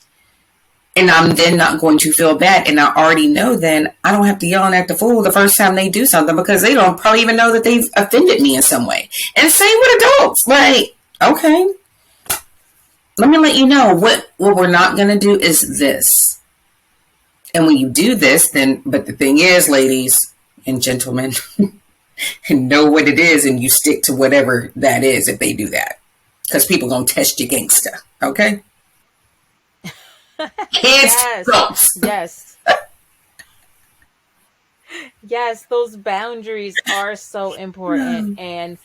And I'm then not going to feel bad. And I already know then I don't have to yell and act a fool the first time they do something because they don't probably even know that they've offended me in some way. And same with adults. Like, okay, let me let you know what we're not going to do is this. And when you do this, then, but the thing is, ladies and gentlemen, know what it is and you stick to whatever that is if they do that. Because people going to test your gangster. Okay? Kids Yes. trumps. Yes. Yes, those boundaries are so important. And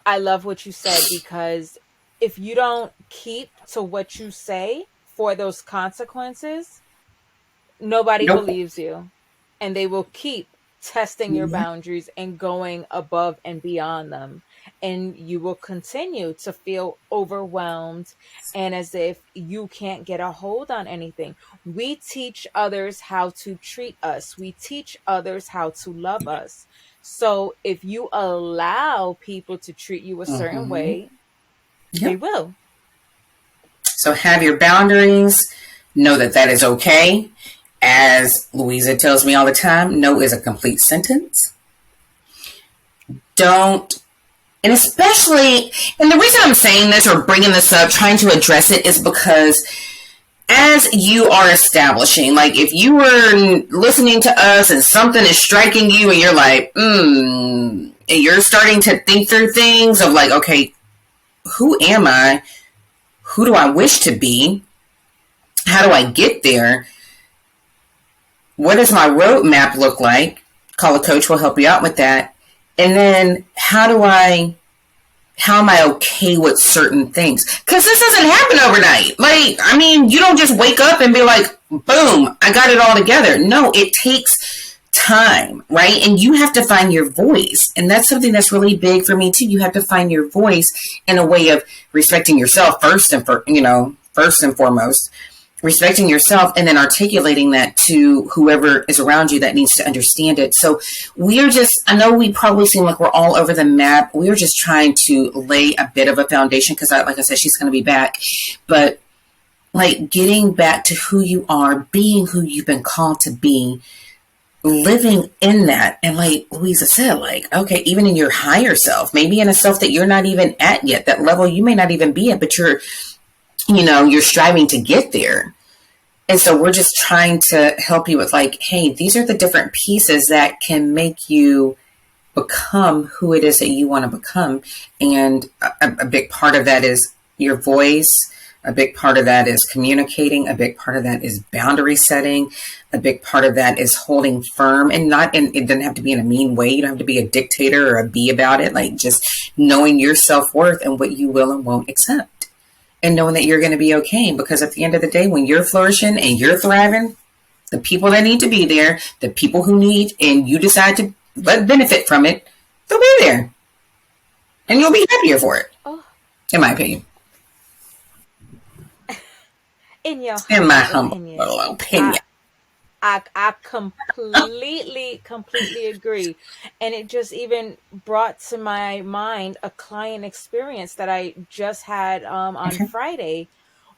I love what you said, because if you don't keep to what you say for those consequences, nobody Nope. believes you. And they will keep testing your Yeah. boundaries and going above and beyond them. And you will continue to feel overwhelmed and as if you can't get a hold on anything. We teach others how to treat us, we teach others how to love us. So if you allow people to treat you a certain Mm-hmm. way, they Yep. will. So have your boundaries. Know that that is okay. As Louisa tells me all the time, no is a complete sentence. Don't, and especially, and the reason I'm saying this or bringing this up, trying to address it, is because as you are establishing, like if you were listening to us and something is striking you and you're like, and you're starting to think through things of like, okay, who am I? Who do I wish to be? How do I get there? What does my roadmap look like? Call a coach, will help you out with that. And then how am I okay with certain things? Because this doesn't happen overnight. Like, I mean, you don't just wake up and be like, boom, I got it all together. No, it takes time, right? And you have to find your voice. And that's something that's really big for me too. You have to find your voice in a way of respecting yourself first and foremost, respecting yourself and then articulating that to whoever is around you that needs to understand it. So we're just, I know we probably seem like we're all over the map. We're just trying to lay a bit of a foundation because, like I said, she's going to be back. But like getting back to who you are, being who you've been called to be, living in that. And like Louisa said, like, okay, even in your higher self, maybe in a self that you're not even at yet, that level you may not even be at, but you're striving to get there. And so we're just trying to help you with like, hey, these are the different pieces that can make you become who it is that you want to become. And a big part of that is your voice. A big part of that is communicating. A big part of that is boundary setting. A big part of that is holding firm, and it doesn't have to be in a mean way. You don't have to be a dictator or a bee about it. Like just knowing your self-worth and what you will and won't accept. And knowing that you're going to be okay, because at the end of the day, when you're flourishing and you're thriving, the people that need to be there, the people who need, and you decide to benefit from it, they'll be there. And you'll be happier for it, Oh, in my opinion. in your In my humble humble opinion, opinion. I completely agree. And it just even brought to my mind a client experience that I just had on Okay. Friday,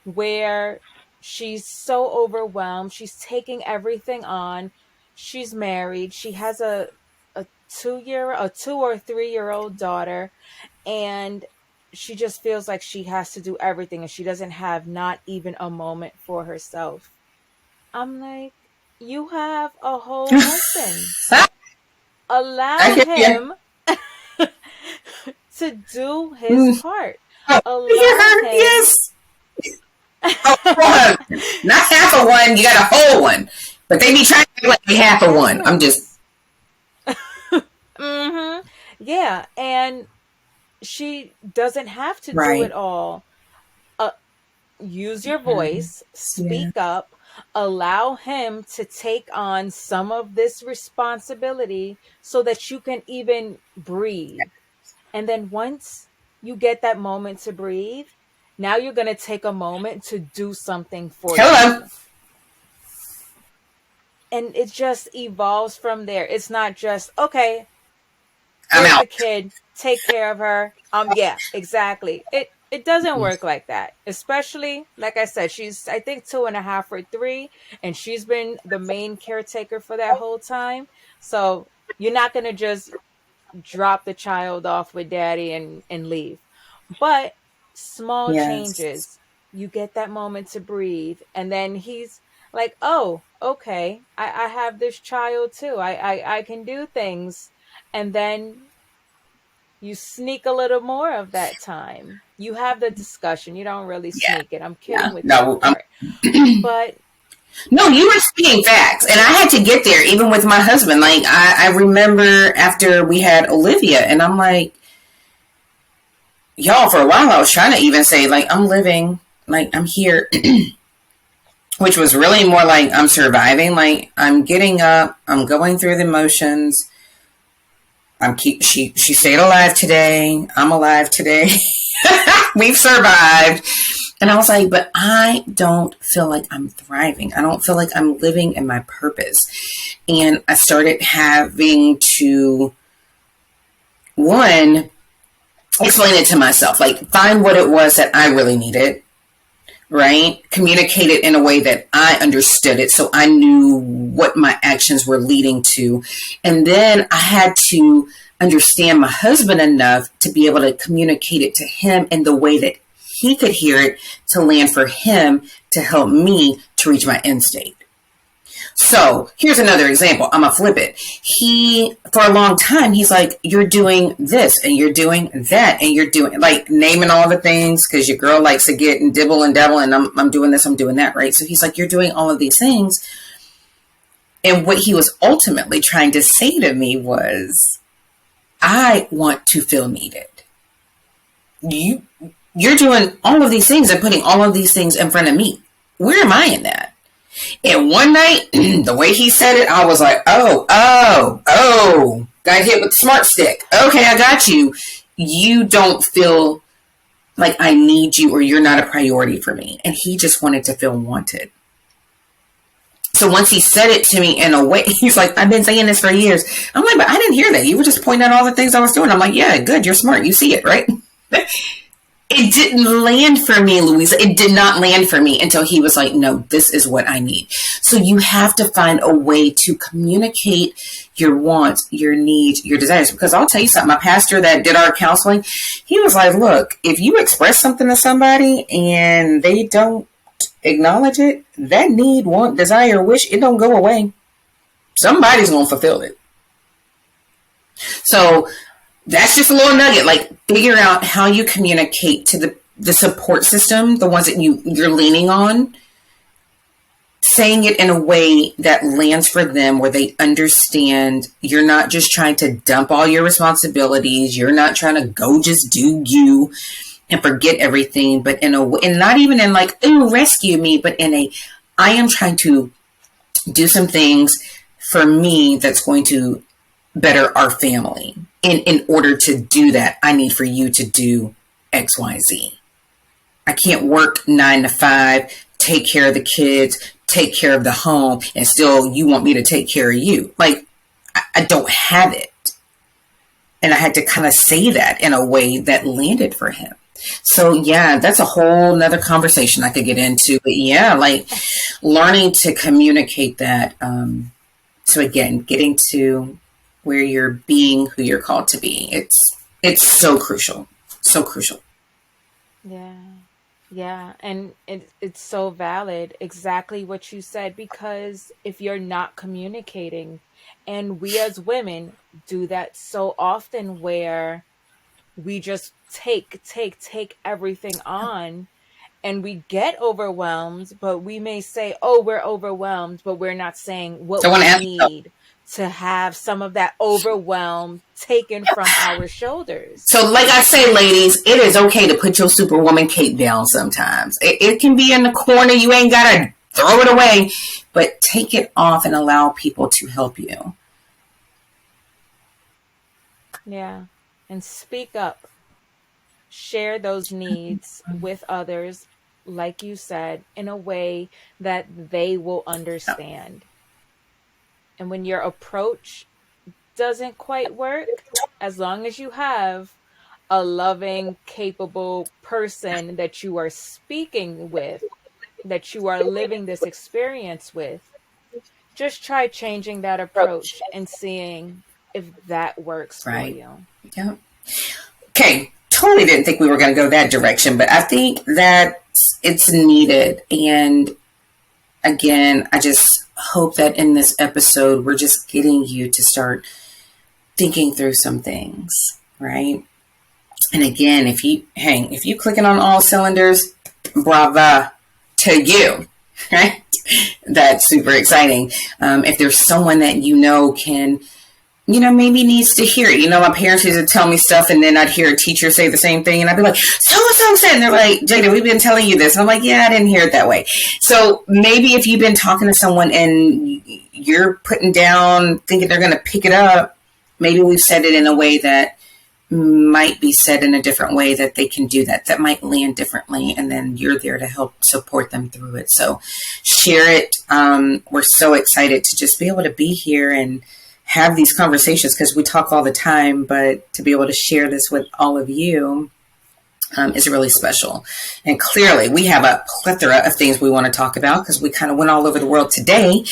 where she's so overwhelmed. She's taking everything on. She's married. She has a 2 or 3 year old daughter, and she just feels like she has to do everything and she doesn't have not even a moment for herself. I'm like, you have a whole husband. I Allow hear you. him to do his Mm. part. Oh, I hear Allow her. him. Yes. Oh, whole husband. Not half of one. You got a whole one. But they be trying to do like half of one. I'm just Yes. Mm-hmm. Yeah. And she doesn't have to do it right. all. Uh, Use your Yeah. voice, Yeah. speak up, allow him to take on some of this responsibility so that you can even breathe. And then once you get that moment to breathe, now you're going to take a moment to do something for Hello. you. And it just evolves from there. It's not just, okay, I'm here's out. the kid, take care of her. Yeah, exactly. It doesn't work like that. Especially, like I said, she's I think 2.5 or 3, and she's been the main caretaker for that whole time. So you're not gonna just drop the child off with daddy and leave. But small Yes. changes, you get that moment to breathe, and then he's Like, oh, okay, I have this child too. I can do things. And then you sneak a little more of that time. You have the discussion. You don't really Yeah. sneak it. I'm Yeah. kidding with that No, part. But no, you were speaking facts. And I had to get there even with my husband. Like, I remember after we had Olivia, and I'm like, y'all, for a while I was trying to even say, like, I'm living, like, I'm here, which was really more like I'm surviving. Like, I'm getting up, I'm going through the motions. She stayed alive today. I'm alive today. We've survived. And I was like, but I don't feel like I'm thriving. I don't feel like I'm living in my purpose. And I started having to, one, explain it to myself, like find what it was that I really needed, right? Communicate it in a way that I understood it so I knew what my actions were leading to. And then I had to understand my husband enough to be able to communicate it to him in the way that he could hear it to land for him to help me to reach my end state. So here's another example. I'm going to flip it. For a long time, he's like, you're doing this and you're doing that and you're doing, like, naming all the things because your girl likes to get and dibble and dabble and I'm doing this, I'm doing that, right? So he's like, you're doing all of these things. And what he was ultimately trying to say to me was, I want to feel needed. You're doing all of these things and putting all of these things in front of me. Where am I in that? And one night, the way he said it, I was like, oh, got hit with the smart stick. Okay, I got you. You don't feel like I need you or you're not a priority for me. And he just wanted to feel wanted. So once he said it to me in a way, he's like, I've been saying this for years. I'm like, but I didn't hear that. You were just pointing out all the things I was doing. I'm like, yeah, good. You're smart. You see it, right? It didn't land for me, Louisa. It did not land for me until he was like, no, this is what I need. So you have to find a way to communicate your wants, your needs, your desires. Because I'll tell you something, my pastor that did our counseling, he was like, look, if you express something to somebody and they don't acknowledge it, that need, want, desire, wish, it don't go away. Somebody's going to fulfill it. So that's just a little nugget. Like, figure out how you communicate to the support system, the ones that you're leaning on, saying it in a way that lands for them where they understand you're not just trying to dump all your responsibilities. You're not trying to go just do you and forget everything, but in a way, and not even in like, ooh, rescue me, but in a, I am trying to do some things for me that's going to better our family. In order to do that, I need for you to do X, Y, Z. I can't work 9 to 5, take care of the kids, take care of the home, and still you want me to take care of you. Like, I don't have it. And I had to kind of say that in a way that landed for him. So yeah, that's a whole nother conversation I could get into. But yeah, like learning to communicate that. So again, getting to where you're being who you're called to be. It's so crucial. So crucial. yeah. Yeah, and it's so valid, exactly what you said, because if you're not communicating, and we as women do that so often where we just take everything on and we get overwhelmed, but we may say, oh, we're overwhelmed, but we're not saying what So I want we to ask you, need to have some of that overwhelm taken from our shoulders. so like I say, ladies, it is okay to put your superwoman cape down sometimes. It can be in the corner. You ain't got to throw it away, but take it off and allow people to help you. Yeah. And speak up, share those needs with others, like you said, in a way that they will understand. And when your approach doesn't quite work, as long as you have a loving, capable person that you are speaking with, that you are living this experience with, just try changing that approach and seeing if that works for Right. you. Yeah. Okay. Totally didn't think we were going to go that direction, but I think that it's needed. And again, I just hope that in this episode, we're just getting you to start thinking through some things, right? And again, if you clicking on all cylinders, brava to you, right? That's super exciting. If there's someone that can, maybe needs to hear it. My parents used to tell me stuff, and then I'd hear a teacher say the same thing, and I'd be like, so said, and they're like, Jada, we've been telling you this. And I'm like, yeah, I didn't hear it that way. So maybe if you've been talking to someone and you're putting down, thinking they're going to pick it up, maybe we've said it in a way that might be said in a different way that they can do that might land differently, and then you're there to help support them through it. So share it. We're so excited to just be able to be here and have these conversations, because we talk all the time, but to be able to share this with all of you is really special. And clearly we have a plethora of things we want to talk about, because we kind of went all over the world today.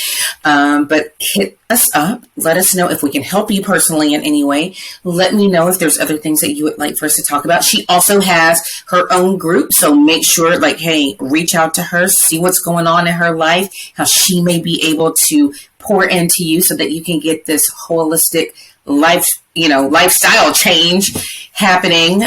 But hit us up. Let us know if we can help you personally in any way. Let me know if there's other things that you would like for us to talk about. She also has her own group, so make sure, hey, reach out to her, see what's going on in her life, how she may be able to pour into you so that you can get this holistic lifestyle change happening,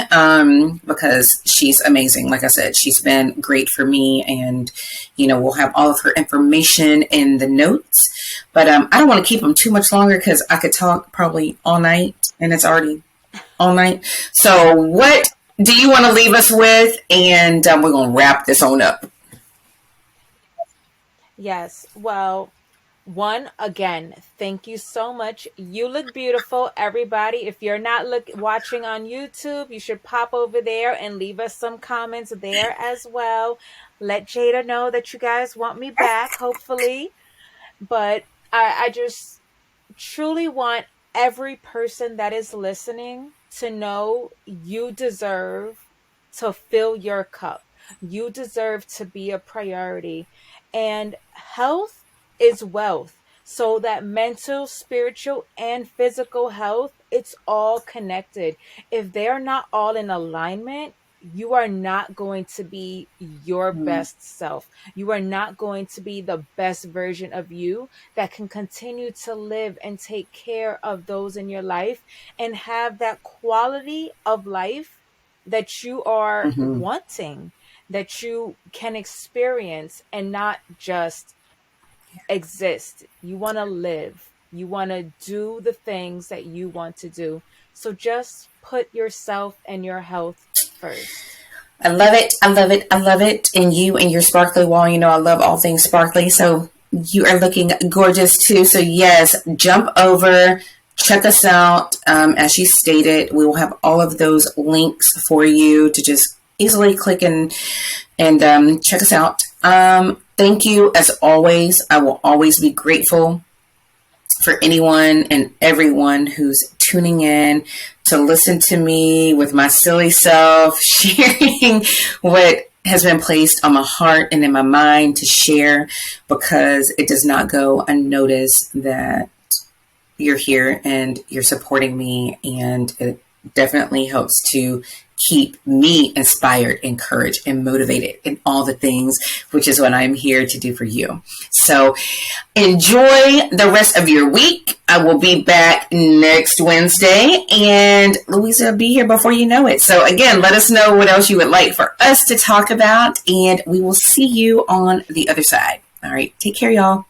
because she's amazing. Like I said, she's been great for me, and we'll have all of her information in the notes. But I don't want to keep them too much longer, because I could talk probably all night, and it's already all night. So what do you want to leave us with? And we're going to wrap this on up. Yes. Well, again, thank you so much. You look beautiful, everybody. If you're not watching on YouTube, you should pop over there and leave us some comments there as well. Let Jada know that you guys want me back, hopefully. But I just truly want every person that is listening to know you deserve to fill your cup. You deserve to be a priority. And health is wealth. So that mental, spiritual, and physical health, it's all connected. If they're not all in alignment, you are not going to be your best self. You are not going to be the best version of you that can continue to live and take care of those in your life and have that quality of life that you are wanting, that you can experience and not just exist. You want to live. You want to do the things that you want to do. So just put yourself and your health first. I love it. I love it. I love it. And you and your sparkly wall, I love all things sparkly. So you are looking gorgeous too. So yes, jump over, check us out. As she stated, we will have all of those links for you to just easily click and check us out. Thank you as always. I will always be grateful for anyone and everyone who's tuning in to listen to me with my silly self, sharing what has been placed on my heart and in my mind to share, because it does not go unnoticed that you're here and you're supporting me, and it definitely helps to keep me inspired, encouraged, and motivated in all the things, which is what I'm here to do for you. So enjoy the rest of your week. I will be back next Wednesday, and Louisa will be here before you know it. So again, let us know what else you would like for us to talk about, and we will see you on the other side. All right. Take care, y'all.